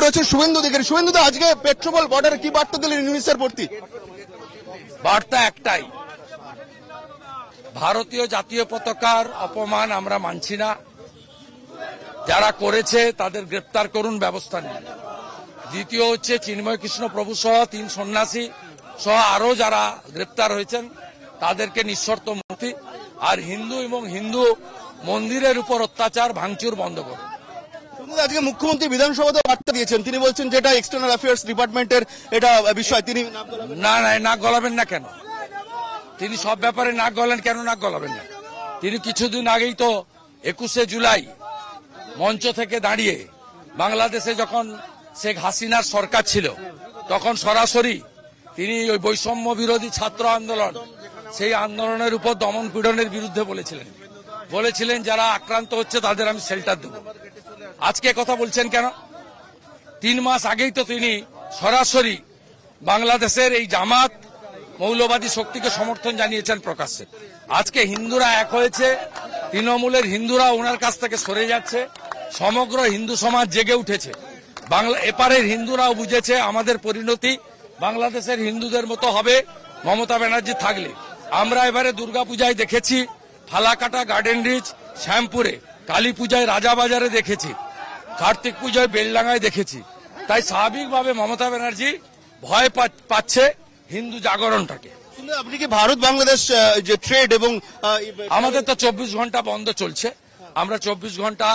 রয়েছে শুভেন্দু অধিকারী। শুভেন্দু দা, আজকে পেট্রোপল বর্ডারে কি বার্তা দিলেন ইউনিসের প্রতি? বার্তা একটাই, ভারতীয় জাতীয় পতাকার অপমান আমরা মানছি না। যারা করেছে তাদের গ্রেপ্তার করুন, ব্যবস্থা নিন। দ্বিতীয় হচ্ছে চিন্ময় কৃষ্ণ প্রভু সহ 3 সন্ন্যাসী সহ আরো যারা গ্রেপ্তার হয়েছেন তাদেরকে নিঃশর্ত মুক্তি। আর হিন্দু এবং হিন্দু মন্দিরের উপর অত্যাচার ভাঙচুর বন্ধ করুন। আজকে মুখ্যমন্ত্রী বিধানসভাতে বার্তা দিয়েছেন, তিনি বলছেন যেটা এক্সটার্নাল অ্যাফেয়ার্স ডিপার্টমেন্টের এটা বিষয়, তিনি না নাক গলাবেন না কেন? তিনি সব ব্যাপারে নাক গলান কেন? নাক গলাবেন না। তিনি কিছুদিন আগেই তো 21শে জুলাই মঞ্চ থেকে দাঁড়িয়ে বাংলাদেশে যখন শেখ হাসিনার সরকার ছিল তখন সরাসরি তিনি ওই বৈষম্য বিরোধী ছাত্র আন্দোলন, সেই আন্দোলনের উপর দমন পীড়নের বিরুদ্ধে বলেছিলেন যারা আক্রান্ত হচ্ছে তাদের আমি শেল্টার দেব। আজকে কথা বলছেন কেন? 3 মাস আগেই তো তিনি সরাসরি বাংলাদেশের এই জামাত মৌলবাদী শক্তিকে সমর্থন জানিয়েছেন প্রকাশ্যে। আজকে হিন্দুরা এক হয়েছে, তৃণমূলের হিন্দুরা ওনার কাছ থেকে সরে যাচ্ছে, সমগ্র হিন্দু সমাজ জেগে উঠেছে। এপারের হিন্দুরাও বুঝেছে আমাদের পরিণতি বাংলাদেশের হিন্দুদের মতো হবে মমতা ব্যানার্জি থাকলে। আমরা এবারে দুর্গাপূজায় দেখেছি ফালাকাটা, গার্ডেন রিচ, শ্যামপুরে, কালী পূজায় রাজাবাজারে দেখেছি, কার্তিক পূজায় বেলডাঙ্গায় দেখেছি। তাই স্বাভাবিকভাবে মমতা ব্যানার্জি ভয় পাচ্ছে হিন্দু জাগরণটাকে। আপনি কি ভারত বাংলাদেশ যে ট্রেড এবং আমাদের তো 24 ঘন্টা বন্ধ চলছে, আমরা 24 ঘন্টা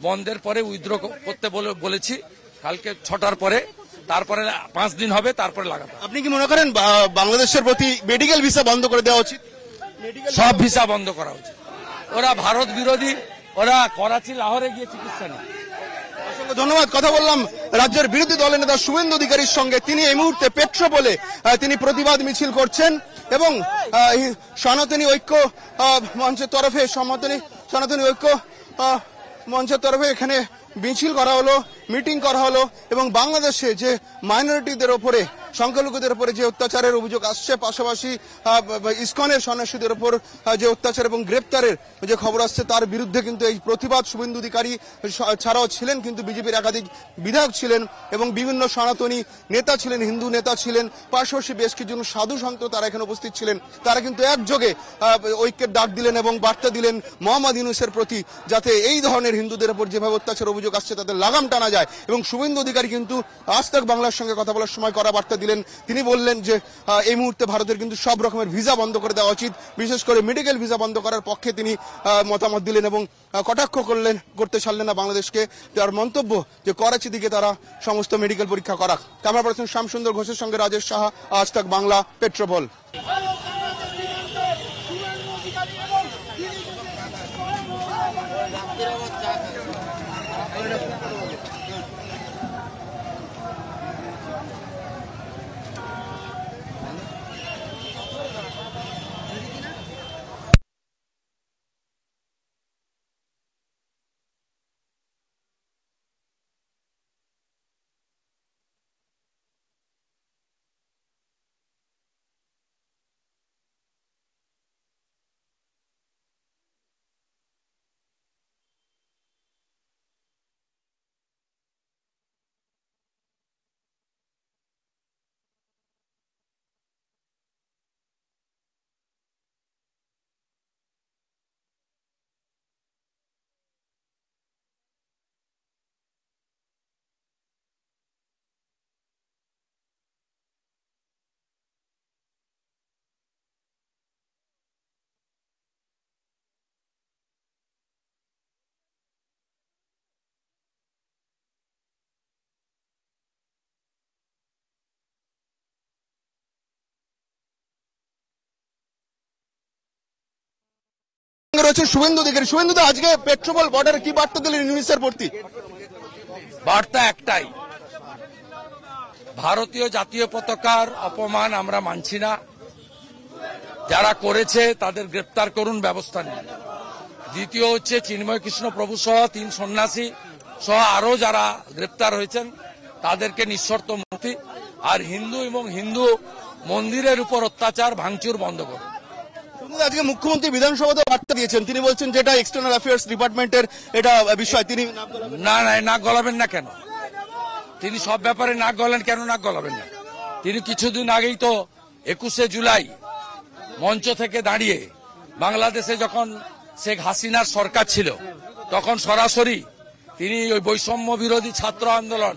বন্ধের পরে উইথড্র করতে বলেছি কালকে 6টার পরে, তারপরে 5 দিন হবে, তারপরে লাগাতে। আপনি কি মনে করেন বাংলাদেশের প্রতি মেডিকেল ভিসা বন্ধ করে দেওয়া উচিত? সব ভিসা বন্ধ করা উচিত। ওরা ভারত বিরোধী, ওরা করাচি লাহোরে গিয়ে চিকিৎসা নেয়। ধন্যবাদ। কথা বললাম রাজ্যের বিরোধী দলের নেতা শুভেন্দু অধিকারীর সঙ্গে। তিনি এই মুহূর্তে পেট্রোপোলে তিনি প্রতিবাদ মিছিল করছেন এবং সনাতনী ঐক্য মঞ্চের তরফে সনাতনী ঐক্য মঞ্চের তরফে এখানে মিছিল করা হলো, মিটিং করা হলো এবং বাংলাদেশে যে মাইনরিটিদের ওপরে, সংখ্যালঘুদের উপরে যে অত্যাচারের অভিযোগ আসছে, পাশাপাশি ইসকনের সন্ন্যাসীদের উপর যে অত্যাচার এবং গ্রেপ্তারের যে খবর আসছে তার বিরুদ্ধে কিন্তু এই প্রতিবাদ শুভেন্দু অধিকারী ছাড়াও ছিলেন কিন্তু বিজেপির একাধিক বিধায়ক ছিলেন এবং বিভিন্ন সনাতনী নেতা ছিলেন, হিন্দু নেতা ছিলেন, পাশাপাশি বেশ কিছু সাধু সন্ত তারা এখানে উপস্থিত ছিলেন। তারা কিন্তু একযোগে ঐক্যের ডাক দিলেন এবং বার্তা দিলেন মোহাম্মদ ইউনূসের প্রতি, যাতে এই ধরনের হিন্দুদের উপর যেভাবে অত্যাচার অভিযোগ আসছে তাদের লাগাম টানা যায়। এবং শুভেন্দু অধিকারী কিন্তু আজ তাক বাংলার সঙ্গে কথা বলার সময় করা বার্তা দিলেন। তিনি বললেন যে এই মুহূর্তে ভারতের কিন্তু সব রকমের ভিসা বন্ধ করে দেওয়া উচিত, বিশেষ করে মেডিকেল ভিসা বন্ধ করার পক্ষে তিনি মতামত দিলেন এবং কটাক্ষ করতে ছাড়লেন না বাংলাদেশকে। তার মন্তব্য যে করাচি দিকে তারা সমস্ত মেডিকেল পরীক্ষা করা। ক্যামেরা পার্সন শ্যামসুন্দর ঘোষের সঙ্গে রাজেশ সাহা, আজ তাক বাংলা, পেট্রোপল। রয়েছে শুভেন্দু অধিকারী। শুভেন্দু দা, আজকে পেট্রোপল বর্ডারে কি বার্তা দিলেন ইউনিসের প্রতি? বার্তা একটাই, ভারতীয় জাতীয় পতাকার অপমান আমরা মানছি না। যারা করেছে তাদের গ্রেপ্তার করুন, ব্যবস্থা নিন। দ্বিতীয় হচ্ছে চিন্ময় কৃষ্ণ প্রভু সহ 3 সন্ন্যাসী সহ আরো যারা গ্রেপ্তার হয়েছেন তাদেরকে নিঃশর্ত মুক্তি। আর হিন্দু এবং হিন্দু মন্দিরের উপর অত্যাচার ভাঙচুর বন্ধ করুন। আজকে মুখ্যমন্ত্রী বিধানসভাতে বার্তা দিয়েছেন, তিনি বলছেন যেটা এক্সটার্নাল অ্যাফেয়ার্স ডিপার্টমেন্টের এটা বিষয়, তিনি না নাক গলাবেন না কেন? তিনি সব ব্যাপারে নাক গলান, কেন নাক গলাবেন না? তিনি কিছুদিন আগেই তো 21শে জুলাই মঞ্চ থেকে দাঁড়িয়ে বাংলাদেশে যখন শেখ হাসিনার সরকার ছিল তখন সরাসরি তিনি ওই বৈষম্য বিরোধী ছাত্র আন্দোলন,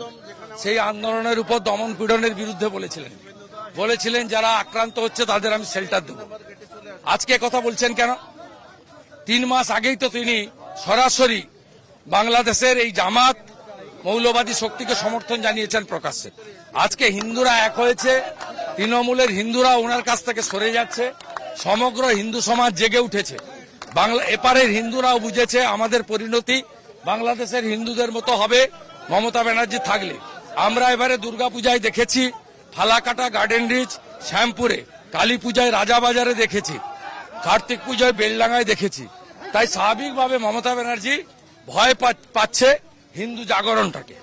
সেই আন্দোলনের উপর দমন পীড়নের বিরুদ্ধে বলেছিলেন যারা আক্রান্ত হচ্ছে তাদের আমি শেল্টার দেব। আজকে কথা বলছেন কেন? 3 মাস আগেই তো তিনি সরাসরি বাংলাদেশের এই জামাত মৌলবাদী শক্তিকে সমর্থন জানিয়েছেন প্রকাশ্যে। আজকে হিন্দুরা এক হয়েছে, তৃণমূলের হিন্দুরা ওনার কাছ থেকে সরে যাচ্ছে, সমগ্র হিন্দু সমাজ জেগে উঠেছে। এপারের হিন্দুরাও বুঝেছে আমাদের পরিণতি বাংলাদেশের হিন্দুদের মতো হবে মমতা ব্যানার্জি থাকলে। আমরা এবারে দুর্গাপূজায় দেখেছি ফালাকাটা, গার্ডেন রিচ, শ্যামপুরে, কালী পূজায় রাজাবাজারে দেখেছি, কার্তিক পুজোয় বেলডাঙ্গায় দেখেছি। তাই স্বাভাবিকভাবে মমতা ব্যানার্জি ভয় পাচ্ছে হিন্দু জাগরণটাকে।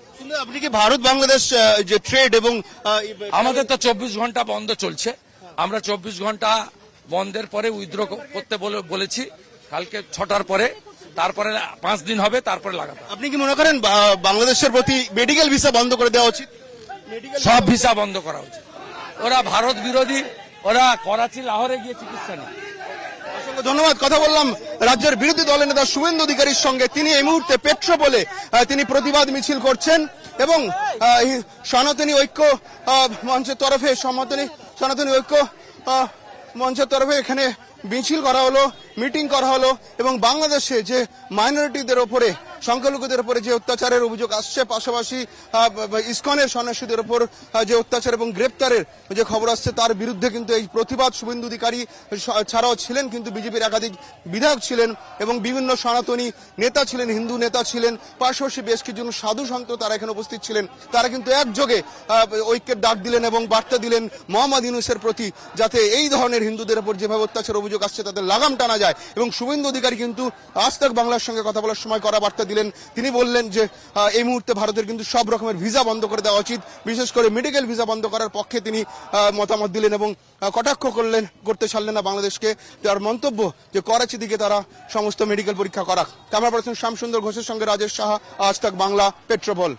আপনি কি ভারত বাংলাদেশ যে ট্রেড এবং আমাদের তো 24 ঘন্টা বন্ধ চলছে, আমরা 24 ঘন্টা বন্ধের পরে উইথড্র করতে বলেছি কালকে 6টার পরে, তারপরে 5 দিন হবে, তারপরে লাগাতে। আপনি কি মনে করেন বাংলাদেশের প্রতি মেডিকেল ভিসা বন্ধ করে দেওয়া উচিত? সব ভিসা বন্ধ করা উচিত। ওরা ভারত বিরোধী, ওরা করাচি লাহোরে গিয়ে চিকিৎসা নেয়। অসংখ্য ধন্যবাদ। কথা বললাম রাজ্যের বিরোধী দলের নেতা শুভেন্দু অধিকারীর সঙ্গে। তিনি এই মুহূর্তে পেট্রোপোলে তিনি প্রতিবাদ মিছিল করছেন এবং সনাতনী ঐক্য মঞ্চের তরফে সনাতনী ঐক্য মঞ্চের তরফে এখানে মিছিল করা হলো, মিটিং করা হলো এবং বাংলাদেশে যে মাইনরিটিদের ওপরে, সংখ্যালঘুদের উপরে যে অত্যাচারের অভিযোগ আসছে, পাশাপাশি ইসকনের সন্ন্যাসীদের উপর যে অত্যাচার এবং গ্রেপ্তারের যে খবর আসছে তার বিরুদ্ধে কিন্তু এই প্রতিবাদ শুভেন্দু অধিকারী ছাড়াও ছিলেন কিন্তু বিজেপির একাধিক বিধায়ক ছিলেন এবং বিভিন্ন সনাতনী নেতা ছিলেন, হিন্দু নেতা ছিলেন, পাশাপাশি বেশ কিছু সাধু সন্ত তারা এখানে উপস্থিত ছিলেন। তারা কিন্তু একযোগে ঐক্যের ডাক দিলেন এবং বার্তা দিলেন মোহাম্মদ ইউনূসের প্রতি, যাতে এই ধরনের হিন্দুদের উপর যেভাবে অত্যাচার অভিযোগ আসছে তাদের লাগাম টানা যায়। এবং শুভেন্দু অধিকারী কিন্তু আজ তাক বাংলার সঙ্গে কথা বলার সময় করা বার্তা দিলেন। তিনি বললেন যে এই মুহূর্তে ভারতের কিন্তু সব রকমের ভিসা বন্ধ করে দেওয়া উচিত, বিশেষ করে মেডিকেল ভিসা বন্ধ করার পক্ষে তিনি মতামত দিলেন এবং কটাক্ষ করতে ছাড়লেন না বাংলাদেশকে। তার মন্তব্য যে করাচি দিকে তারা সমস্ত মেডিকেল পরীক্ষা করাক। ক্যামেরা পার্সন শ্যামসুন্দর ঘোষের সঙ্গে রাজেশ সাহা, আজ তাক বাংলা, পেট্রোপোল।